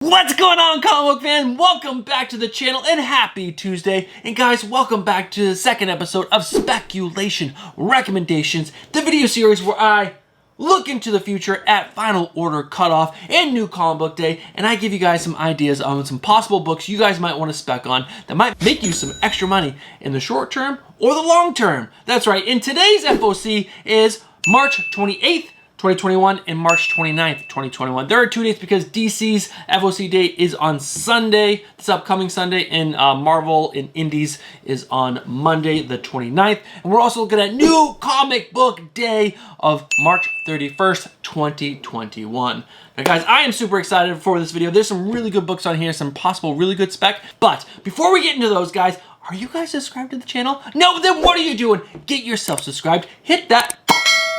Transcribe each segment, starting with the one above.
What's going on, comic book fan? Welcome back to the channel and happy Tuesday. And guys, welcome back to the second episode of Speculation Recommendations, the video series where I look into the future at Final Order Cutoff and New Comic Book Day, and I give you guys some ideas on some possible books you guys might want to spec on that might make you some extra money in the short term or the long term. That's right, and today's FOC is March 28th, 2021 and March 29th, 2021. There are 2 dates because DC's FOC date is on Sunday, this upcoming Sunday, and Marvel and Indies is on Monday, the 29th. And we're also looking at New Comic Book Day of March 31st, 2021. Now guys, I am super excited for this video. There's some really good books on here, some possible really good spec. But before we get into those, guys, are you guys subscribed to the channel? No, then what are you doing? Get yourself subscribed. Hit that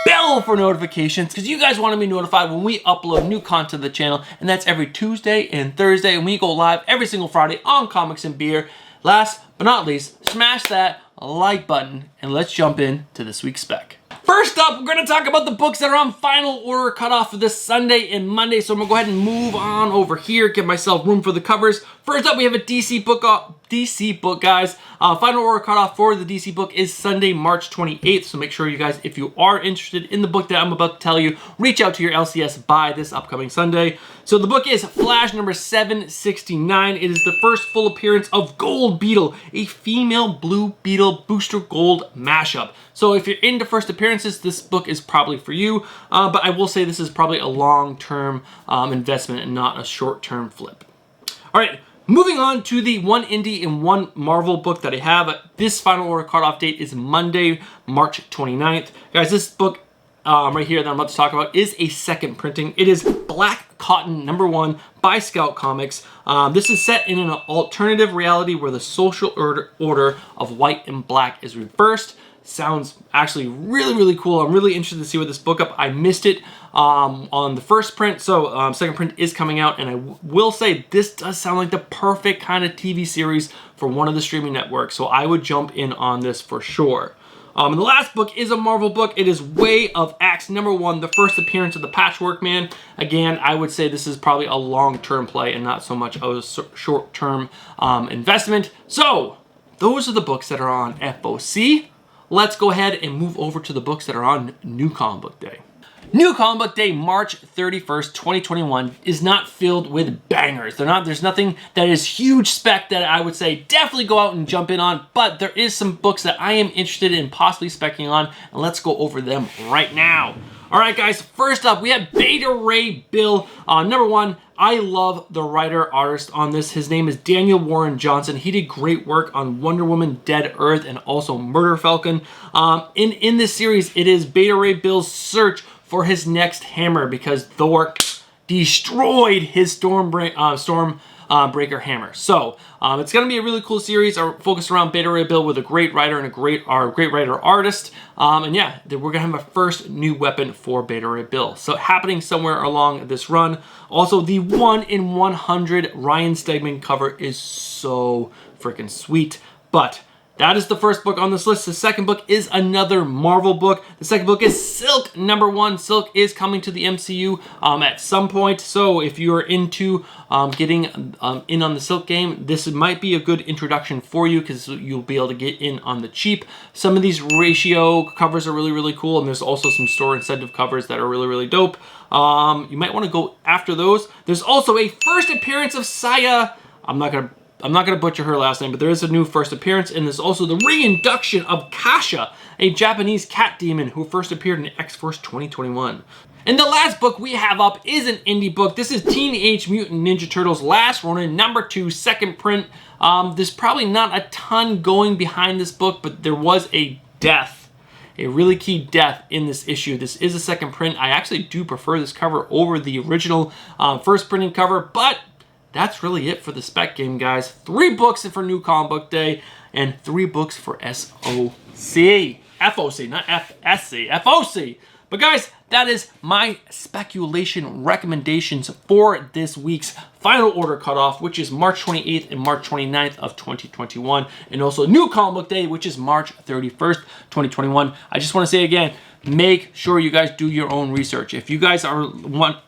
bell for notifications because you guys want to be notified when we upload new content to the channel, and that's every Tuesday and Thursday, and we go live every single Friday on Comics and Beer. Last but not least, smash that like button and let's jump into this week's spec. First up, we're going to talk about the books that are on Final Order Cutoff for this Sunday and Monday, so I'm going to go ahead and move on over here, give myself room for the covers. First up, we have a DC book, guys. Final Order Cutoff for the DC book is Sunday, March 28th, so make sure you guys, if you are interested in the book that I'm about to tell you, reach out to your LCS by this upcoming Sunday. So the book is Flash number 769. It is the first full appearance of Gold Beetle, a female Blue Beetle Booster Gold mashup. So if you're into first appearances, this book is probably for you, but I will say this is probably a long-term investment and not a short-term flip. All right. Moving on to the one indie and one Marvel book that I have. This Final Order cutoff date is Monday, March 29th. Guys, this book right here that I'm about to talk about is a second printing. It is Black Cotton #1 by Scout Comics. This is set in an alternative reality where the social order of white and black is reversed. Sounds actually really cool. I'm really interested to see what this book up. I missed it on the first print, so second print is coming out, and I will say this does sound like the perfect kind of TV series for one of the streaming networks, so I would jump in on this for sure. And the last book is a Marvel book. It is Way of X #1, the first appearance of the Patchwork Man. Again, I would say this is probably a long-term play and not so much of a short-term investment. So those are the books that are on FOC. Let's go ahead and move over to the books that are on New Comic Book Day. New Comic Book Day, March 31st, 2021 is not filled with bangers. There's nothing that is huge spec that I would say definitely go out and jump in on, but there is some books that I am interested in possibly speccing on, and let's go over them right now. All right, guys, first up, we have Beta Ray Bill, #1. I love the writer-artist on this. His name is Daniel Warren Johnson. He did great work on Wonder Woman, Dead Earth, and also Murder Falcon. In this series, it is Beta Ray Bill's search for his next hammer because Thor destroyed his Stormbreaker hammer. So it's going to be a really cool series focused around Beta Ray Bill with a great writer and a great writer-artist. And yeah, we're going to have a first new weapon for Beta Ray Bill. So happening somewhere along this run. Also, the 1/100 Ryan Stegman cover is so freaking sweet. But that is the first book on this list. The second book is another Marvel book. The second book is Silk #1. Silk is coming to the MCU at some point. So if you're into getting in on the Silk game, this might be a good introduction for you because you'll be able to get in on the cheap. Some of these ratio covers are really cool, and there's also some store incentive covers that are really dope. You might want to go after those. There's also a first appearance of Saya. I'm not gonna butcher her last name, but there is a new first appearance, and there's also the reintroduction of Kasha, a Japanese cat demon who first appeared in X-Force 2021. And the last book we have up is an indie book. This is Teenage Mutant Ninja Turtles Last Ronin #2, second print. There's probably not a ton going behind this book, but there was a death, a really key death in this issue. This is a second print. I actually do prefer this cover over the original first printing cover, but that's really it for the spec game, guys. 3 books for New Comic Book Day and 3 books for SOC. FOC, not FSC, FOC. But guys, that is my speculation recommendations for this week's final order cutoff, which is March 28th and March 29th of 2021, and also new comic book day, which is March 31st, 2021. I just want to say again, make sure you guys do your own research. If you guys are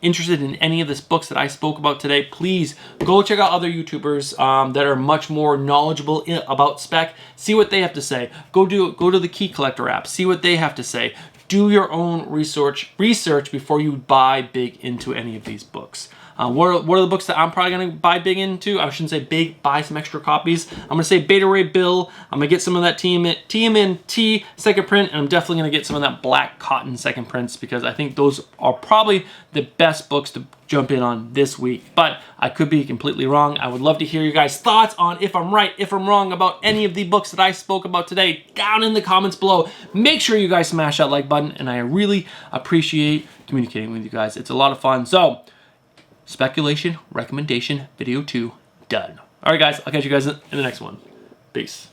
interested in any of the books that I spoke about today, please go check out other YouTubers that are much more knowledgeable about spec. See what they have to say. Go to the Key Collector app. See what they have to say. Do your own research before you buy big into any of these books. What are the books that I'm probably going to buy big into? I shouldn't say big, buy some extra copies. I'm going to say Beta Ray Bill. I'm going to get some of that TMNT second print, and I'm definitely going to get some of that Black Cotton second prints because I think those are probably the best books to jump in on this week. But I could be completely wrong. I would love to hear you guys' thoughts on if I'm right, if I'm wrong about any of the books that I spoke about today down in the comments below. Make sure you guys smash that like button, and I really appreciate communicating with you guys. It's a lot of fun. So, speculation recommendation video 2 done. All right, guys, I'll catch you guys in the next one. Peace.